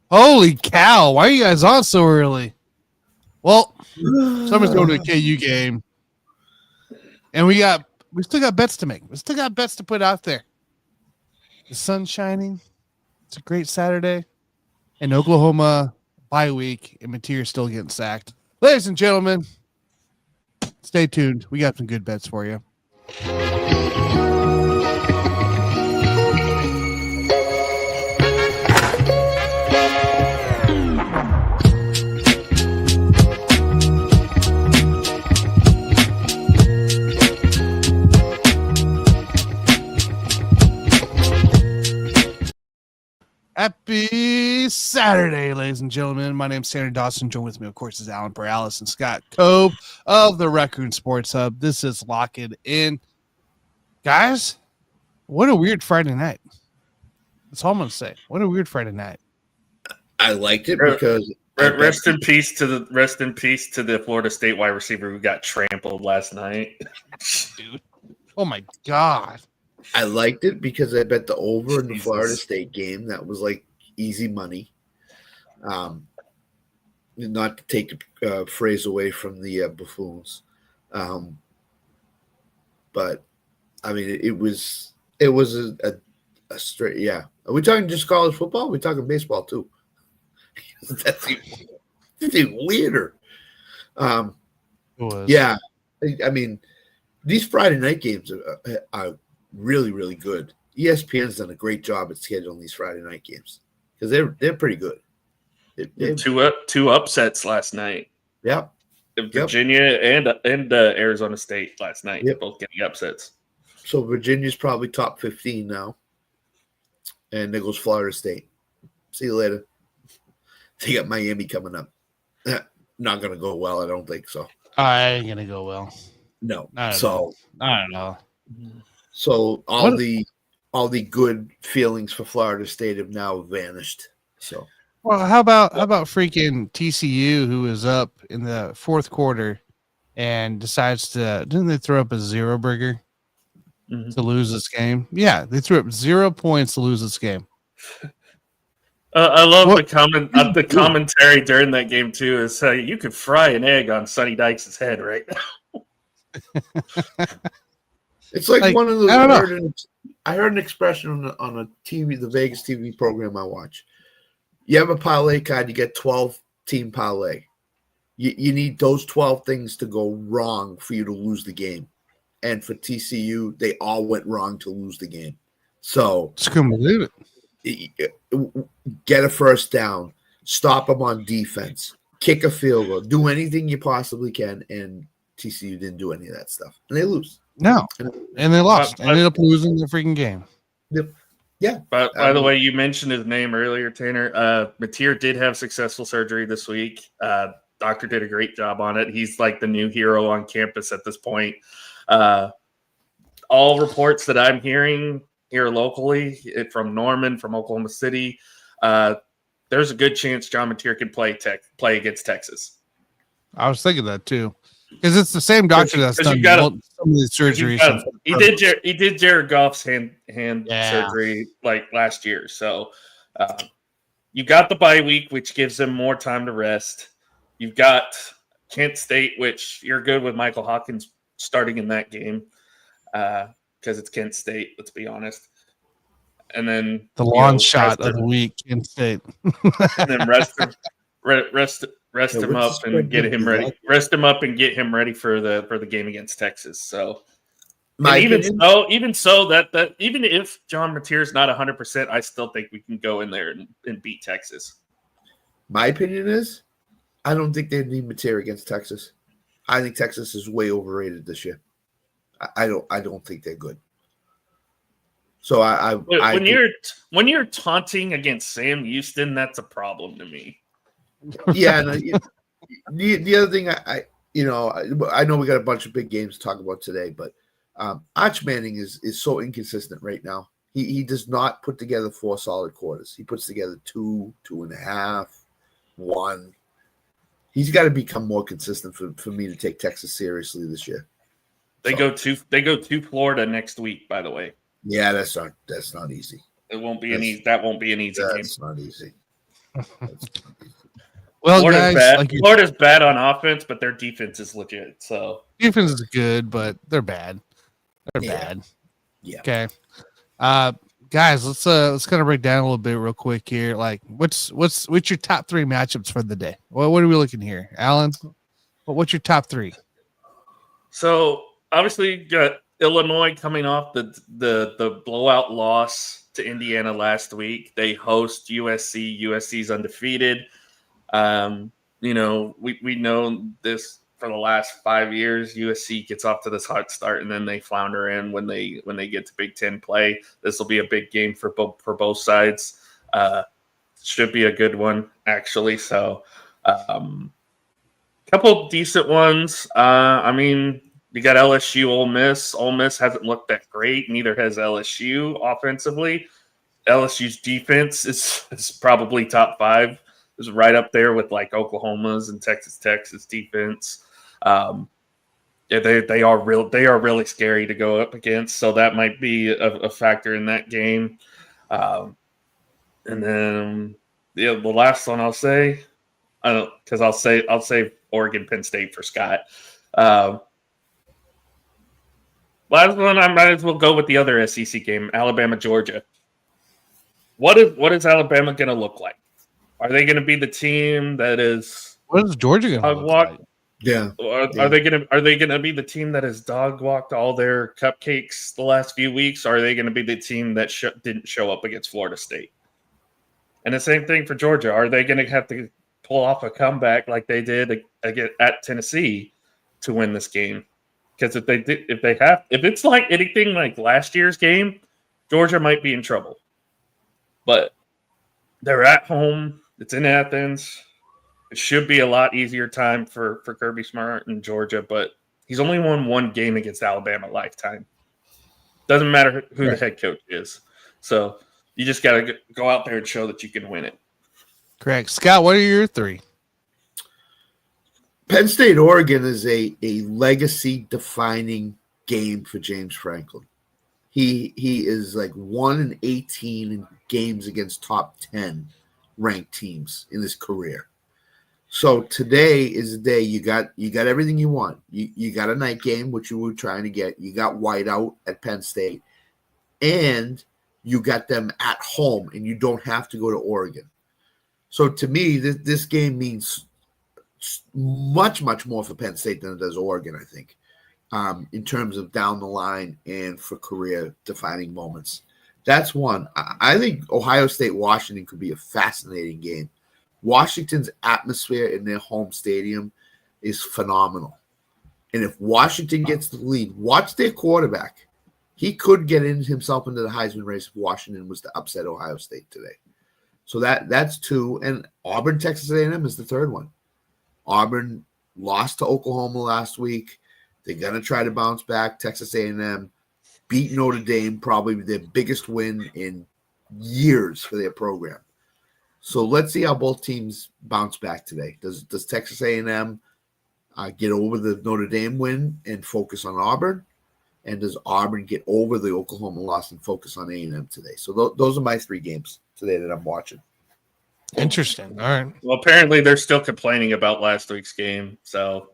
Holy cow! Why are you guys on so early? Well, someone's going to a KU game, and we still got bets to make. We still got bets to put out there. The sun's shining. It's a great Saturday, and Oklahoma bye week, and Mateer's still getting sacked. Ladies and gentlemen, stay tuned. We got some good bets for you. Happy Saturday, ladies and gentlemen. My name's Tanner Dawson. Joined with me, of course, is Alan Perales and Scott Cope of the Raccoon Sports Hub. This is Lock It In. Guys, what a weird Friday night. That's all I'm going to say. What a weird Friday night. I liked it because rest in peace to the Florida State wide receiver who got trampled last night. Dude. Oh my God. I liked it because I bet the over in the Florida State game. That was like easy money. Not to take a phrase away from the buffoons, but I mean it was a straight. Yeah, are we talking just college football? Are we talking baseball too? That's even weirder. Yeah, I mean these Friday night games are really, really good. ESPN's done a great job at scheduling these Friday night games because they're pretty good. Two upsets last night. Yep. Virginia and Arizona State last night. Yep. Both getting upsets. So Virginia's probably top 15 now. And there goes Florida State. See you later. They got Miami coming up. Not going to go well, I don't think so. I ain't going to go well. No. I don't know. So all the good feelings for Florida State have now vanished. So, well, how about freaking TCU, who is up in the fourth quarter and decides to didn't they throw up a zero burger to lose this game? Yeah, they threw up 0 points to lose this game. I love the commentary during that game too. Is you could fry an egg on Sonny Dykes' head right now. It's like one of those. I heard an expression on a TV, the Vegas TV program I watch. You have a parlay card, you get 12-team parlay. You need those 12 things to go wrong for you to lose the game. And for TCU, they all went wrong to lose the game. So just couldn't believe it. Get a first down, stop them on defense, kick a field goal, do anything you possibly can, and TCU didn't do any of that stuff, and they lose. No, and they lost. Ended up losing the freaking game. Yep. Yeah. But by the way, you mentioned his name earlier, Tanner. Mateer did have successful surgery this week. Doctor did a great job on it. He's like the new hero on campus at this point. All reports that I'm hearing here locally from Norman, from Oklahoma City, there's a good chance John Mateer can play against Texas. I was thinking that too. Because it's the same doctor that's done some of these surgeries. He did Jared Goff's hand surgery like last year. So you got the bye week, which gives him more time to rest. You've got Kent State, which you're good with Michael Hawkins starting in that game because it's Kent State, let's be honest. And then the long shot of the week, Kent State. And then rest him up and get him ready. Rest him up and get him ready for the game against Texas. So, even if John Mateer is not 100%, I still think we can go in there and beat Texas. My opinion is, I don't think they need Mateer against Texas. I think Texas is way overrated this year. I don't think they're good. So when you're taunting against Sam Houston, that's a problem to me. Yeah, the other thing I know we got a bunch of big games to talk about today, but Arch Manning is so inconsistent right now. He does not put together 4 solid quarters. He puts together 2, 2.5, 1. He's got to become more consistent for me to take Texas seriously this year. They go to Florida next week, by the way. Yeah, that's not easy. That won't be an easy game. That's not easy. Well, Florida's guys, bad. Florida's bad on offense, but their defense is legit. So defense is good, but they're bad. They're bad. Yeah. Okay. Guys, let's kind of break down a little bit real quick here. Like, what's your top 3 matchups for the day? What are we looking here, Alan? What's your top 3? So obviously, you got Illinois coming off the blowout loss to Indiana last week. They host USC. USC's undefeated. We know this for the last 5 years. USC gets off to this hot start, and then they flounder in when they get to Big Ten play. This will be a big game for both sides. Should be a good one, actually. So, couple decent ones. You got LSU, Ole Miss. Ole Miss hasn't looked that great. Neither has LSU offensively. LSU's defense is probably top 5. It's right up there with like Oklahoma's and Texas defense. They are really scary to go up against. So that might be a factor in that game. And then the last one I'll say, because I'll say Oregon Penn State for Scott. Last one, I might as well go with the other SEC game, Alabama Georgia. What is Alabama going to look like? Are they going to be the team that is? What is Georgia going to look like? Yeah. Are they going to be the team that has dog walked all their cupcakes the last few weeks? Or are they going to be the team that didn't show up against Florida State? And the same thing for Georgia. Are they going to have to pull off a comeback like they did at Tennessee to win this game? Because if it's like anything like last year's game, Georgia might be in trouble. But they're at home. It's in Athens. It should be a lot easier time for Kirby Smart in Georgia, but he's only won one game against Alabama lifetime. Doesn't matter who the head coach is. So you just got to go out there and show that you can win it. Correct. Scott, what are your 3? Penn State, Oregon is a legacy-defining game for James Franklin. He is like 1-18 in games against top 10 ranked teams in his career. So today is the day you got everything you want. You got a night game, which you were trying to get. You got whiteout at Penn State, and you got them at home, and you don't have to go to Oregon. So to me, this game means much, much more for Penn State than it does Oregon, I think, in terms of down the line and for career-defining moments. That's one. I think Ohio State-Washington could be a fascinating game. Washington's atmosphere in their home stadium is phenomenal. And if Washington gets the lead, watch their quarterback. He could get himself into the Heisman race if Washington was to upset Ohio State today. So that's 2. And Auburn, Texas A&M is the 3rd one. Auburn lost to Oklahoma last week. They're going to try to bounce back. Texas A&M beat Notre Dame, probably their biggest win in years for their program. So let's see how both teams bounce back today. Does Texas A&M get over the Notre Dame win and focus on Auburn? And does Auburn get over the Oklahoma loss and focus on A&M today? So those are my 3 games today that I'm watching. Interesting. All right. Well, apparently they're still complaining about last week's game. So,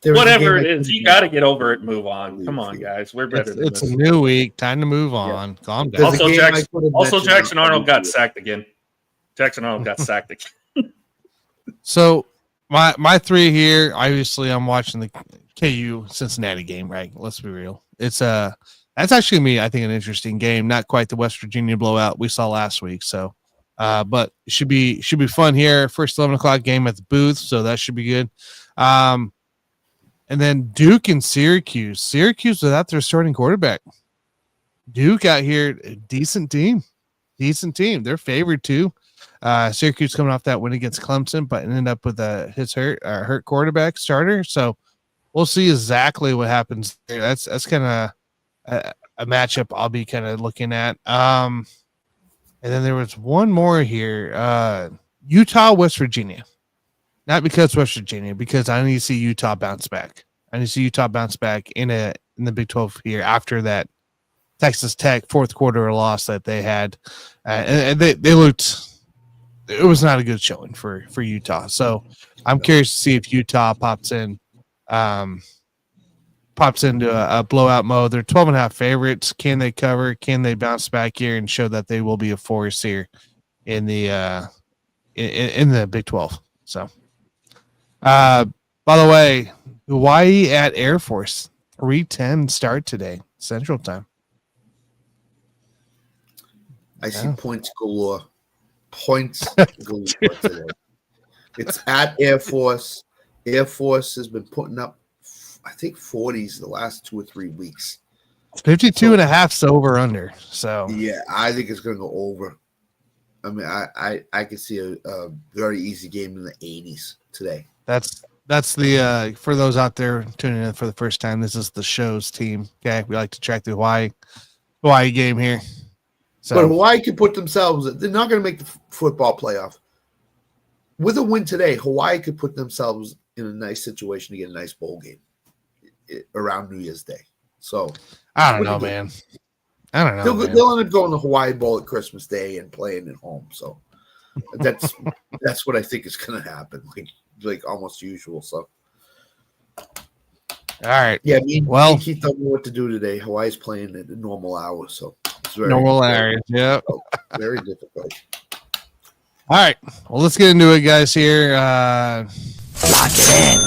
whatever it is, you got to get over it and move on. Come on, guys. We're better than this. It's a new week. Time to move on. Yeah. Calm down. Also, Jackson Arnold got sacked again. Jackson Arnold got sacked again. So, my 3 here, obviously, I'm watching the KU Cincinnati game, right? Let's be real. That's actually me. I think an interesting game. Not quite the West Virginia blowout we saw last week. So, but it should be fun here. First 11:00 game at the booth, so that should be good. And then Duke and Syracuse. Syracuse without their starting quarterback. Duke out here, decent team. They're favored too. Syracuse coming off that win against Clemson, but ended up with his hurt quarterback starter. So we'll see exactly what happens there. That's kind of a matchup I'll be kind of looking at. And then there was one more here. Utah, West Virginia. Not because West Virginia, because I need to see Utah bounce back. I need to see Utah bounce back in the Big 12 here after that Texas Tech fourth quarter loss that they had, and they looked. It was not a good showing for Utah. So I'm curious to see if Utah pops into a blowout mode. They're 12.5 favorites. Can they cover? Can they bounce back here and show that they will be a force here in the in the Big 12? So, by the way, Hawaii at Air Force, 3:10 start today, Central Time. I see points galore. Points galore today. It's at Air Force. Air Force has been putting up, I think, 40s the last 2 or 3 weeks. 52.5's over under. So yeah, I think it's going to go over. I mean, I can see a very easy game in the 80s today. That's the for those out there tuning in for the first time. This is the show's team. Okay, we like to track the Hawaii game here. So, but Hawaii can put themselves. They're not going to make the football playoff. With a win today, Hawaii could put themselves in a nice situation to get a nice bowl game around New Year's Day. So I don't know, man. I don't know. They'll end up going to Hawaii Bowl at Christmas Day and playing at home. So that's what I think is going to happen, like almost usual. So, all right, yeah. Me Keith don't know what to do today. Hawaii's playing at a normal hour, so it's very normal hours. Yeah, very difficult. All right, well, let's get into it, guys. Here, lock it in.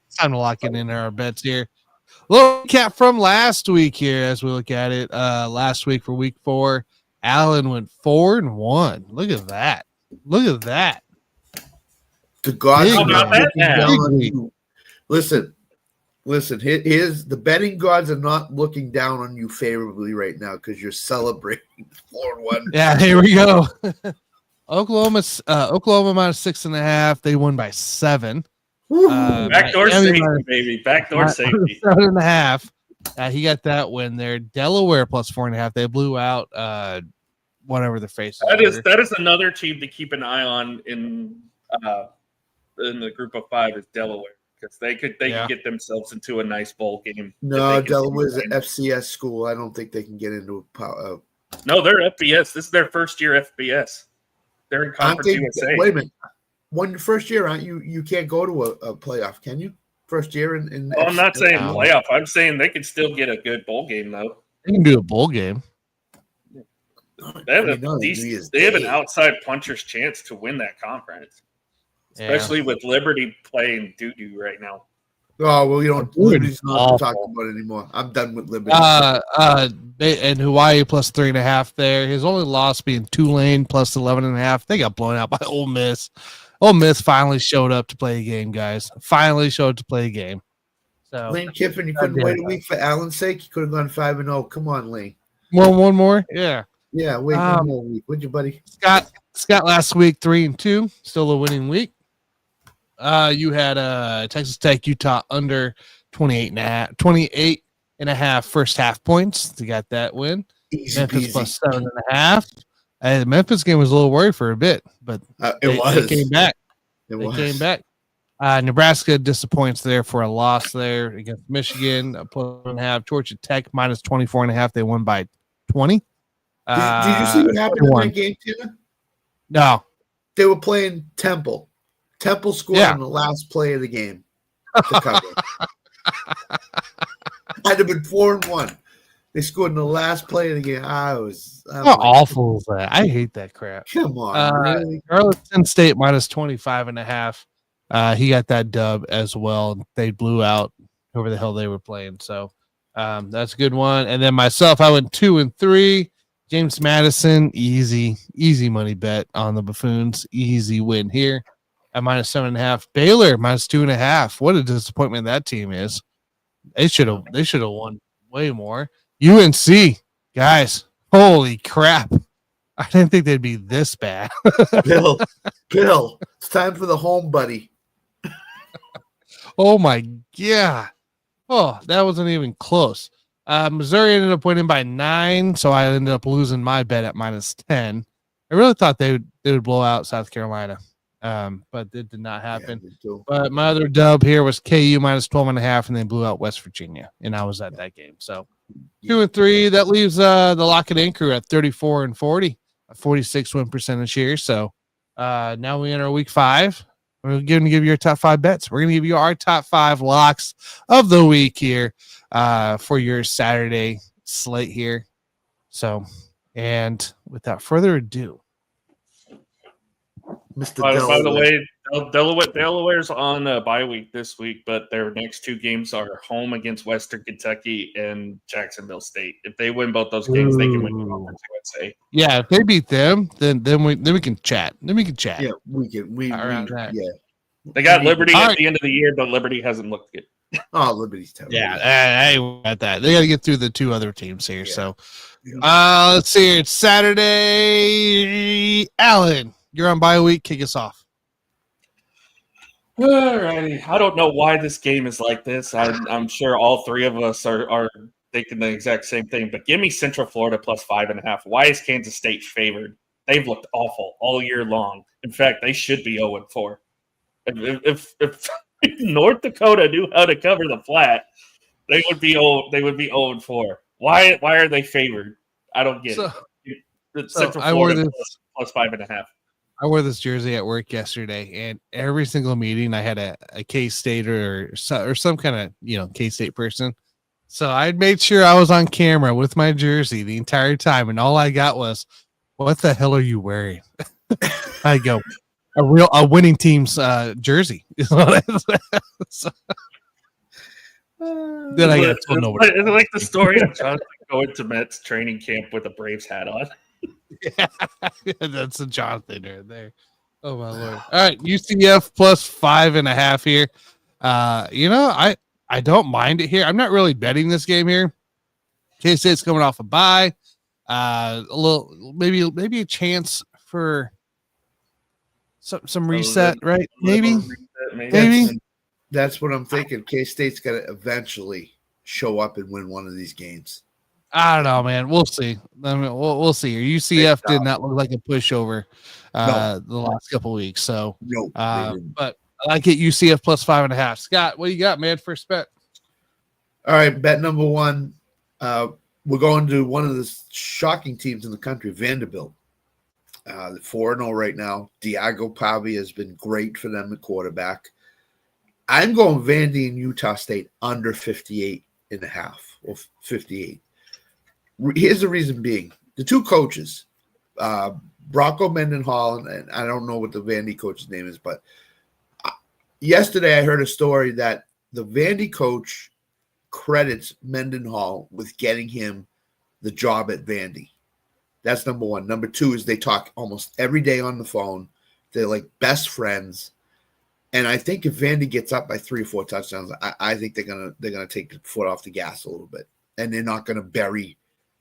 It's time to lock it in our bets here. Little recap from last week here as we look at it. Last week for week 4, Allen went 4-1. Look at that. Look at that. The gods that. Listen. Here's the betting gods are not looking down on you favorably right now because you're celebrating 4-1. Yeah, here we go. Oklahoma minus 6.5. They won by 7. Backdoor safety, baby. Backdoor safety. 7.5. He got that win there. Delaware plus 4.5. They blew out whatever the face. That is another team to keep an eye on in the group of 5 is Delaware because they could get themselves into a nice bowl game. No, Delaware's an FCS school. I don't think they can get into a No, they're FBS. This is their first year FBS. They're in Conference USA. Wait a minute. One first year, aren't you? You can't go to a playoff, can you? First year in I'm not saying playoff. I'm saying they can still get a good bowl game though. They can do a bowl game. They have an outside puncher's chance to win that conference, especially with Liberty playing doo-doo right now. Oh well, Liberty's not talking about it anymore. I'm done with Liberty. And Hawaii plus 3.5 there. His only loss being Tulane plus 11.5. They got blown out by Ole Miss. Ole Miss finally showed up to play a game, guys. Finally showed up to play a game. So Lane Kiffin, you couldn't wait a week for Allen's sake. You could have gone 5-0. Come on, Lane. One more. Yeah. Yeah. Wait one more week, would you, buddy? Scott last week 3-2, still a winning week. You had Texas Tech, Utah under 28.5 first half points. They got that win. Easy Memphis peasy. plus 7.5. The Memphis game was a little worried for a bit, but they came back. They came back. Nebraska disappoints there for a loss there against Michigan. Plus 1.5. Georgia Tech minus 24.5. They won by 20. Did you see what happened in that game, Tina? No. They were playing Temple. Temple scored on the last play of the game to cover. Had to have been 4-1. They scored in the last play of the game. How awful is that? I hate that crap. Come on, really? Arlington State minus 25.5. He got that dub as well. They blew out whoever the hell they were playing. So that's a good one. And then myself, I went 2-3. James Madison, easy money bet on the Buffoons. Easy win here at minus 7.5. Baylor minus 2.5. What a disappointment that team is. They should have won way more. UNC, guys, holy crap. I didn't think they'd be this bad. Bill, it's time for the home, buddy. Oh, my God. Oh, that wasn't even close. Missouri ended up winning by 9, so I ended up losing my bet at minus 10. I really thought they would blow out South Carolina, but it did not happen. Yeah, but my other dub here was KU minus 12.5, and they blew out West Virginia, and I was at that game. So 2-3. That leaves the Lock and Anchor at 34-40, a 46 win percentage here. So now we enter week 5. We're going to give you your top 5 bets. We're going to give you our top 5 locks of the week here for your Saturday slate here. So, and without further ado, Mr. By the way, Delaware's on a bye week this week, but their next 2 games are home against Western Kentucky and Jacksonville State. If they win both those games, they can win the conference USA. Yeah, if they beat them, then we can chat. Then we can chat. Yeah, we can. Yeah. They got Liberty at the end of the year, but Liberty hasn't looked good. Oh, Liberty's terrible. Yeah, I ain't at that. They got to get through the 2 other teams here. Yeah. So, let's see. It's Saturday. Alan, you're on bye week. Kick us off. Alrighty. I don't know why this game is like this. I'm sure all 3 of us are thinking the exact same thing. But give me Central Florida plus 5.5. Why is Kansas State favored? They've looked awful all year long. In fact, they should be 0-4. If North Dakota knew how to cover the flat, they would be 0-4. Why are they favored? I don't get it. Central Florida plus 5.5. I wore this jersey at work yesterday, and every single meeting I had a K-State or some kind of K-State person. So I made sure I was on camera with my jersey the entire time, and all I got was, "What the hell are you wearing?" I go, "A winning team's jersey." So, then I got told nobody. Is it like the story of Jonathan going to Mets training camp with a Braves hat on? Yeah, that's a Jonathan right there. Oh my lord! All right, UCF plus 5.5 here. I don't mind it here. I'm not really betting this game here. K-State's coming off a bye. A little maybe a chance for some reset, right? Maybe. That's what I'm thinking. K-State's got to eventually show up and win one of these games. I don't know, man. We'll see. I mean, we'll see. UCF did not look like a pushover the last couple of weeks. So, but I like it. UCF plus 5.5. Scott, what do you got, man? First bet. All right, bet number 1. We're going to one of the shocking teams in the country, Vanderbilt. They're 4-0 right now. Diago Pavi has been great for them at quarterback. I'm going Vandy and Utah State under 58.5 or 58. Here's the reason being. The 2 coaches, Bronco Mendenhall, and I don't know what the Vandy coach's name is, but yesterday I heard a story that the Vandy coach credits Mendenhall with getting him the job at Vandy. That's number 1. Number 2 is they talk almost every day on the phone. They're like best friends. And I think if Vandy gets up by 3 or 4 touchdowns, I think they're gonna take the foot off the gas a little bit, and they're not gonna bury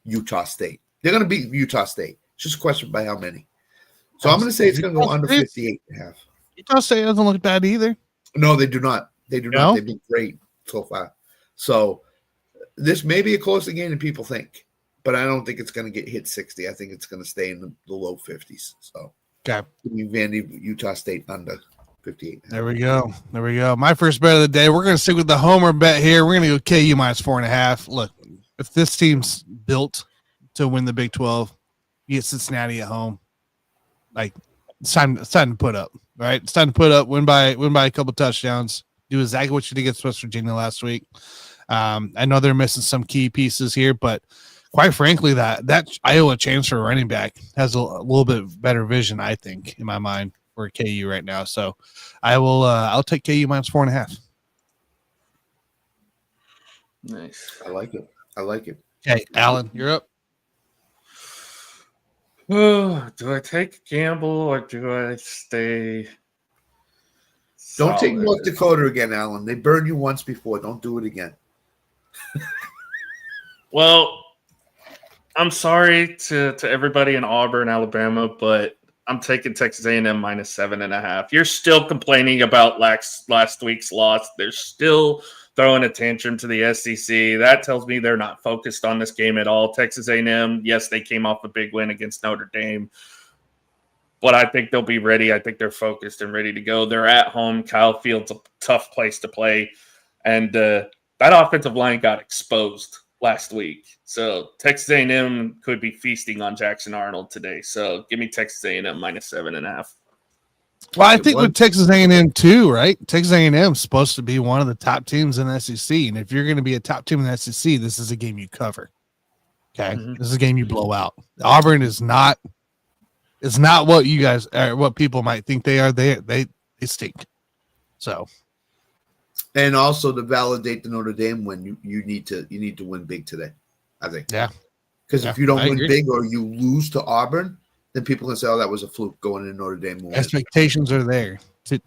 Utah State. They're gonna beat Utah State. It's just a question by how many. So I'm gonna say it's gonna go under 58.5. Utah State doesn't look bad either. No, they do not. They do not. They've been great so far. So this may be a closer game than people think, but I don't think it's gonna get hit 60. I think it's gonna stay in the low 50s. So okay, Vandy, Utah State under 58. There we go. My first bet of the day. We're going to stick with the homer bet here. We're going to go KU minus 4.5. Look, if this team's built to win the Big 12, you get Cincinnati at home. Like it's time to put up, right? It's time to put up, win by a couple touchdowns. Do exactly what you did against West Virginia last week. I know they're missing some key pieces here, but quite frankly, that Iowa transfer running back has a little bit better vision, I think, in my mind, for KU right now. So I'll take KU minus 4.5. Nice. I like it. Okay, Alan, you're up. Oh, do I take a gamble or do I stay? Don't take solid? North Dakota again, Alan. They burned you once before. Don't do it again. Well, I'm sorry to everybody in Auburn, Alabama, but I'm taking Texas A&M minus 7.5. You're still complaining about last week's loss. They're still throwing a tantrum to the SEC. That tells me they're not focused on this game at all. Texas A&M, yes, they came off a big win against Notre Dame, but I think they'll be ready. I think they're focused and ready to go. They're at home. Kyle Field's a tough place to play, and that offensive line got exposed last week. So Texas A&M could be feasting on Jackson Arnold today. So give me Texas A&M -7.5. Well, I think with Texas A&M too, right? Texas A&M is supposed to be one of the top teams in the SEC, and if you're going to be a top team in the SEC, this is a game you cover. Okay, This is a game you blow out. Auburn is not. It's not what you guys are, what people might think they are. They stink. So, and also to validate the Notre Dame win, you need to win big today. I think. Yeah. Because if you don't win big or you lose to Auburn, then people can say, "Oh, that was a fluke going into Notre Dame." Expectations are there to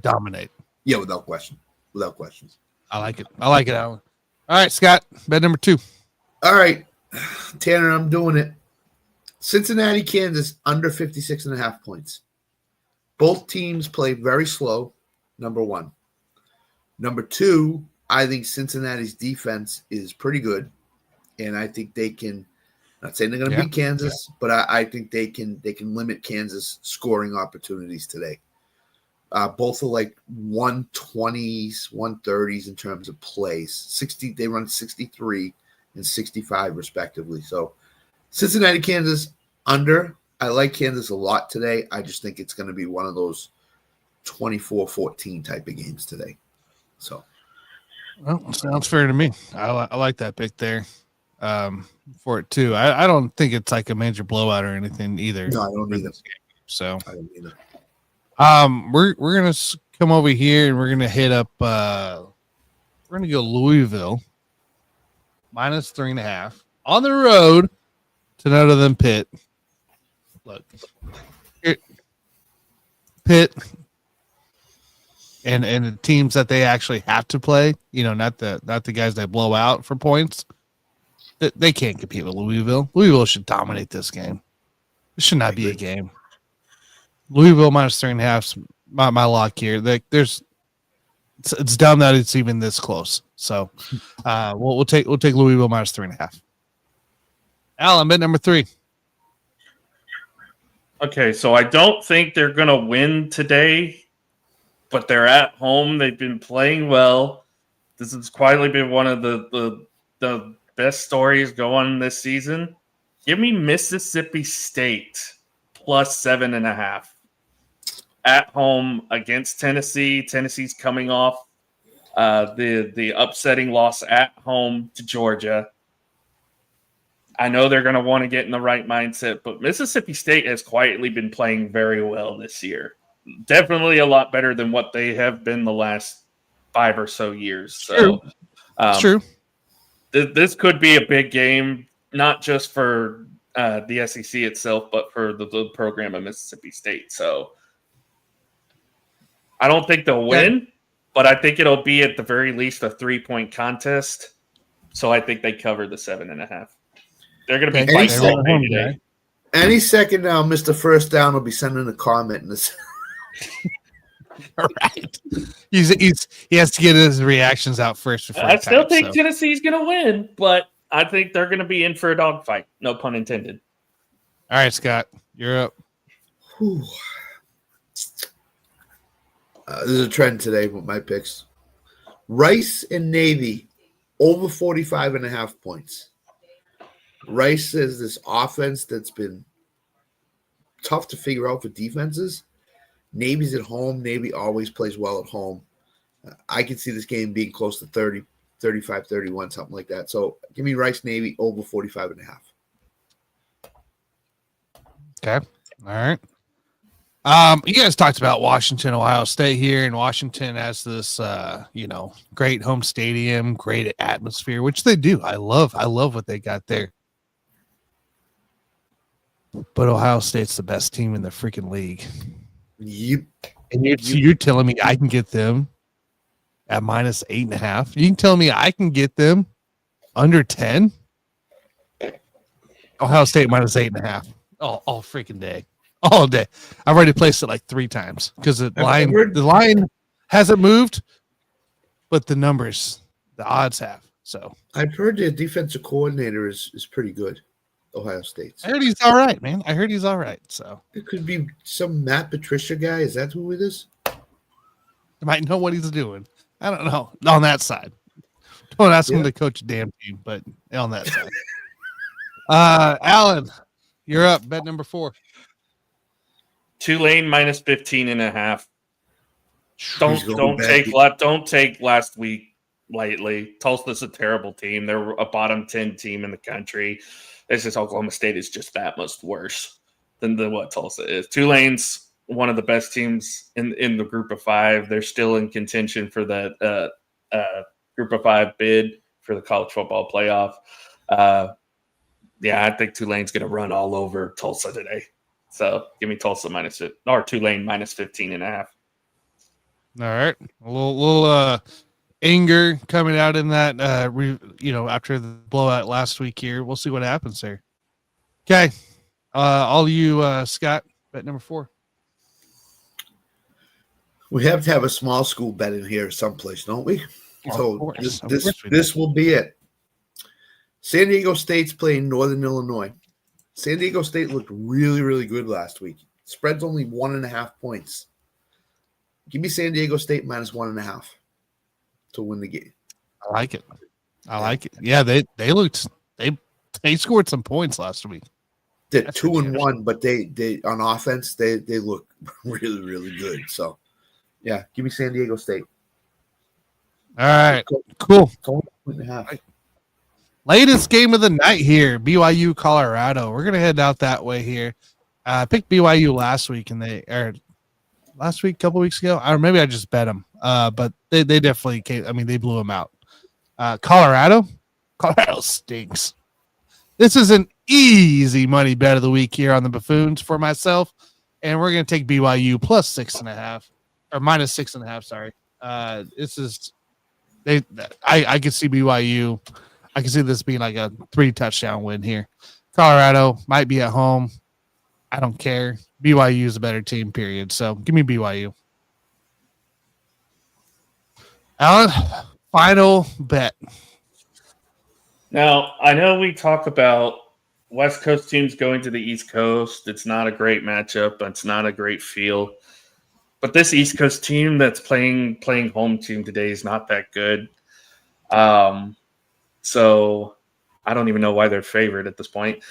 dominate. Yeah, without question. Without questions. I like it, Alan. All right, Scott, bet number 2. All right, Tanner, I'm doing it. Cincinnati, Kansas, under 56.5 points. Both teams play very slow, number 1. Number 2, I think Cincinnati's defense is pretty good, and I think they can. Not saying they're going to beat Kansas, but I think they can limit Kansas scoring opportunities today. Both are like 120s, 130s in terms of plays. 60, they run 63 and 65 respectively. So Cincinnati, Kansas under. I like Kansas a lot today. I just think it's going to be one of those 24-14 type of games today. So, well, sounds fair to me. I like that pick there. For it too. I don't think it's like a major blowout or anything either. No, I don't either. So I don't either. We're gonna come over here and we're gonna hit up. We're gonna go Louisville -3.5 on the road to none other than Pitt. Look, Pitt and the teams that they actually have to play. You know, not the guys that blow out for points. They can't compete with Louisville. Louisville should dominate this game. This should not be a game. Louisville -3.5. My lock here. It's dumb that it's even this close. So we'll take Louisville -3.5. Alan, bet number 3. Okay, so I don't think they're gonna win today, but they're at home. They've been playing well. This has quietly been one of the best stories going this season. Give me Mississippi State +7.5 at home against Tennessee. Tennessee's coming off the upsetting loss at home to Georgia. I know they're going to want to get in the right mindset, but Mississippi State has quietly been playing very well this year. Definitely a lot better than what they have been the last 5 or so years. So, it's true. This could be a big game, not just for the SEC itself, but for the program of Mississippi State. So I don't think they'll win, but I think it'll be at the very least a 3-point contest. So I think they cover the 7.5. They're going to be fighting today. Any second now, Mr. First Down will be sending a comment in this. All right. He has to get his reactions out first before I still think Tennessee's going to win, but I think they're going to be in for a dogfight. No pun intended. All right, Scott, you're up. There's a trend today with my picks. Rice and Navy over 45.5 points. Rice is this offense that's been tough to figure out for defenses. Navy's at home. Navy always plays well at home. I can see this game being close to 30, 35, 31, something like that. So give me Rice Navy over 45.5. Okay. All right. You guys talked about Washington, Ohio State here, and Washington has this, great home stadium, great atmosphere, which they do. I love what they got there. But Ohio State's the best team in the freaking league. Yep. And you're telling me I can get them at -8.5? You can tell me I can get them under 10? Ohio State -8.5. All freaking day. All day. I've already placed it like 3 times because the line hasn't moved, but the odds have. So I've heard the defensive coordinator is pretty good. Ohio State. I heard he's all right, man. I heard he's all right. So it could be some Matt Patricia guy. Is that who it is? He might know what he's doing. I don't know on that side, Don't ask him to coach a damn team, but on that side. Alan, you're up. Bet number 4. Tulane minus 15.5. Don't take last week lightly. Tulsa's a terrible team. They're a bottom 10 team in the country. It's just Oklahoma State is just that much worse than what Tulsa is. Tulane's one of the best teams in the group of 5. They're still in contention for that group of 5 bid for the college football playoff. I think Tulane's going to run all over Tulsa today. So give me Tulsa Tulane minus 15.5. All right. A little anger coming out in that, after the blowout last week here. We'll see what happens there. Okay. All you, Scott, bet number 4. We have to have a small school bet in here someplace, don't we? So this will be it. San Diego State's playing Northern Illinois. San Diego State looked really, really good last week. Spread's only 1.5 points. Give me San Diego State minus 1.5 to win the game. I like it. Yeah, they scored some points last week. They're 2-1, but they on offense they look really, really good. So yeah, give me San Diego State. All right, cool. 1.5. Latest game of the night here, BYU Colorado. We're gonna head out that way here. I picked BYU last week, and a couple weeks ago. Or maybe I just bet them. But they definitely came. I mean, they blew them out. Colorado stinks. This is an easy money bet of the week here on the Buffoons for myself, and we're gonna take BYU plus 6.5 or minus 6.5. Sorry. This is I can see BYU. I can see this being like a 3-touchdown win here. Colorado might be at home. I don't care. BYU is a better team, period. So give me BYU. Alan, final bet. Now, I know we talk about West Coast teams going to the East Coast. It's not a great matchup. It's not a great feel. But this East Coast team that's playing home team today is not that good. So I don't even know why they're favored at this point.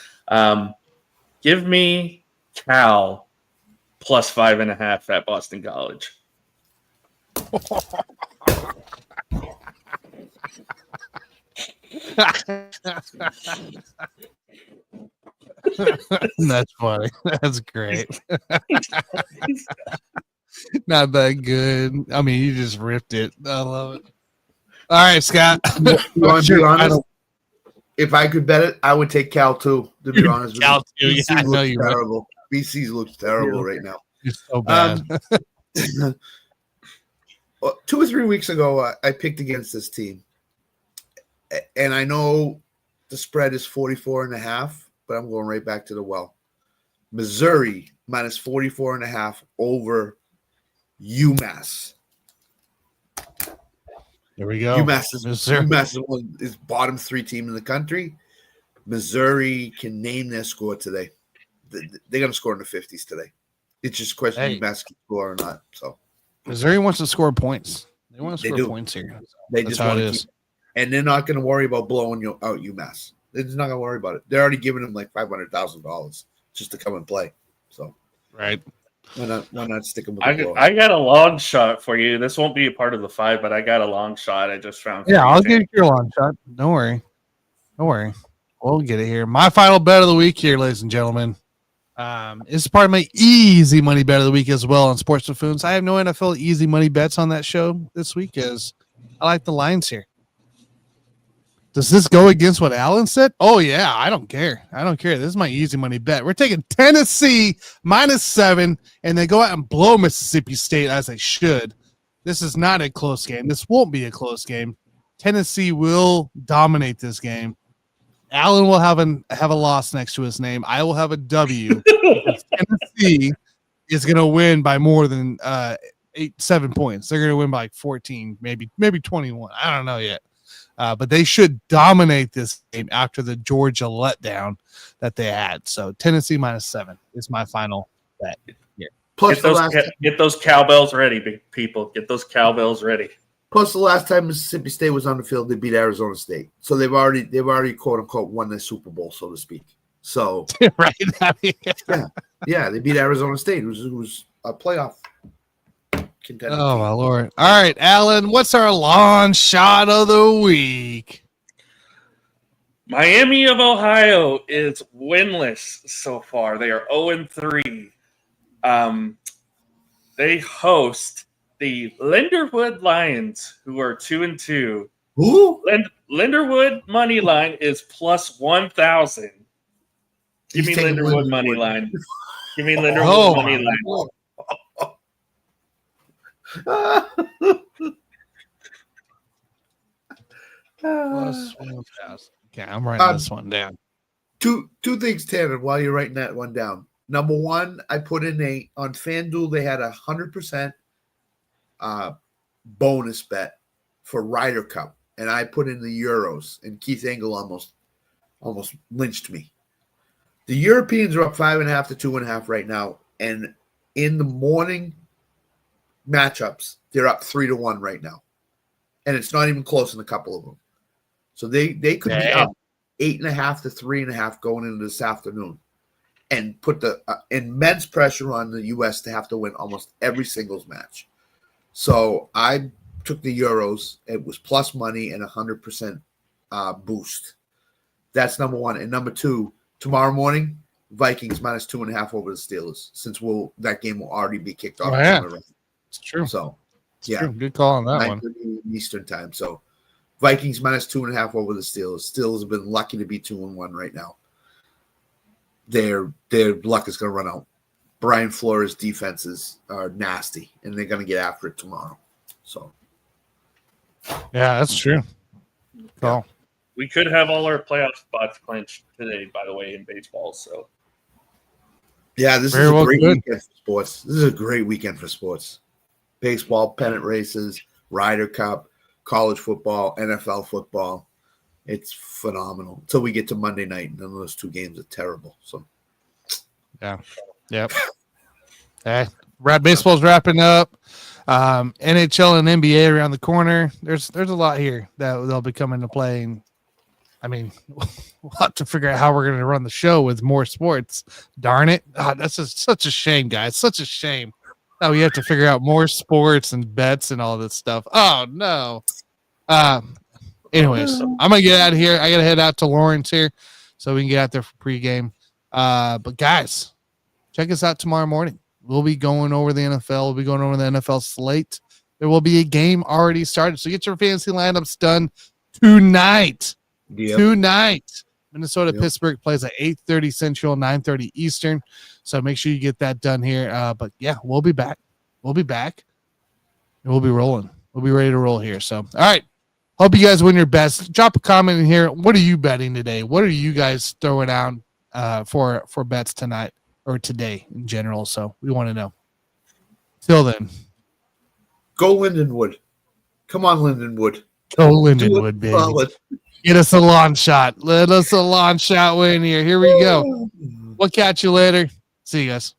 Give me Cal plus 5.5 at Boston College. That's funny. That's great. Not that good. I mean, you just ripped it. I love it. All right, Scott. You want to be honest? If I could bet it, I would take Cal too. To be honest, Cal too. Yeah, I know you're terrible. BC looks terrible right now. It's so bad. 2 or 3 weeks ago, I picked against this team, and I know the spread is 44.5, but I'm going right back to the well. Missouri minus 44.5 over UMass. There we go. UMass is bottom 3 team in the country. Missouri can name their score today. They're going to score in the 50s today. It's just a question of UMass can score or not. So Missouri wants to score points. They want to score points here. They just want to keep, and they're not going to worry about blowing out UMass. They're just not going to worry about it. They're already giving them like $500,000 just to come and play. So right. Why not stick them with I got a long shot for you. This won't be a part of the 5, but I got a long shot I just found. Yeah, I'll give you a long shot. Don't worry. We'll get it here. My final bet of the week here, ladies and gentlemen. It's part of my easy money bet of the week as well on Sports Buffoons. I have no NFL easy money bets on that show this week as I like the lines here. Does this go against what Alan said? Oh, yeah. I don't care. This is my easy money bet. We're taking Tennessee minus 7, and they go out and blow Mississippi State as they should. This is not a close game. This won't be a close game. Tennessee will dominate this game. Alan will have a loss next to his name. I will have a W. Tennessee is going to win by more than 7 points. They're going to win by like 14, maybe 21. I don't know yet. But they should dominate this game after the Georgia letdown that they had. So Tennessee minus 7 is my final bet here. Get those cowbells ready, big people. Get those cowbells ready. Plus, the last time Mississippi State was on the field, they beat Arizona State, so they've already quote unquote won the Super Bowl, so to speak. So right, yeah, they beat Arizona State, who's a playoff contender. Oh my Lord! All right, Alan, what's our long shot of the week? Miami of Ohio is winless so far. They are 0-3. They host the Linderwood Lions, who are 2-2. Who? Linderwood money line is plus 1,000. Give me He's taking Linderwood money line. Give me Linderwood money line. Plus 1,000. Okay, I'm writing this one down. Two things, Tanner, while you're writing that one down. Number one, I put in on FanDuel, they had 100% bonus bet for Ryder Cup, and I put in the Euros, and Keith Engel almost lynched me. The Europeans are up 5.5 to 2.5 right now, and in the morning matchups, they're up 3-1 right now, and it's not even close in a couple of them. So they could be up 8.5 to 3.5 going into this afternoon, and put the immense pressure on the U.S. to have to win almost every singles match. So I took the Euros. It was plus money and 100% boost. That's number one. And number two, tomorrow morning, Vikings minus 2.5 over the Steelers, since that game will already be kicked off. Oh, yeah. It's true. So, it's true. Good call on that one. Eastern time. So, Vikings minus 2.5 over the Steelers. Steelers have been lucky to be 2-1 right now. Their luck is going to run out. Brian Flores' defenses are nasty, and they're going to get after it tomorrow. So, yeah, that's true. Cool. We could have all our playoff spots clinched today, by the way, in baseball. So, yeah, this is a great weekend for sports. This is a great weekend for sports. Baseball, pennant races, Ryder Cup, college football, NFL football. It's phenomenal until we get to Monday night, and then those two games are terrible. So, yeah, yep. Baseball's wrapping up. NHL and NBA around the corner. There's a lot here that they'll be coming to play. And I mean, we'll have to figure out how we're going to run the show with more sports. Darn it! That's such a shame, guys. Such a shame. Now we have to figure out more sports and bets and all this stuff. Oh no. Anyways, I'm gonna get out of here. I gotta head out to Lawrence here, so we can get out there for pregame. But guys, check us out tomorrow morning. We'll be going over the NFL. We'll be going over the NFL slate. There will be a game already started, so get your fantasy lineups done tonight. Yep. Tonight, Minnesota Pittsburgh plays at 8:30 Central, 9:30 Eastern. So make sure you get that done here. But yeah, we'll be back. We'll be back, and we'll be rolling. We'll be ready to roll here. So all right. Hope you guys win your best. Drop a comment in here. What are you betting today? What are you guys throwing out for bets tonight or today in general? So we want to know. Till then, go Lindenwood. Come on, Lindenwood. Go Lindenwood, baby. Solid. Get us a lawn shot. Let us a lawn shot win here. Here we go. We'll catch you later. See you guys.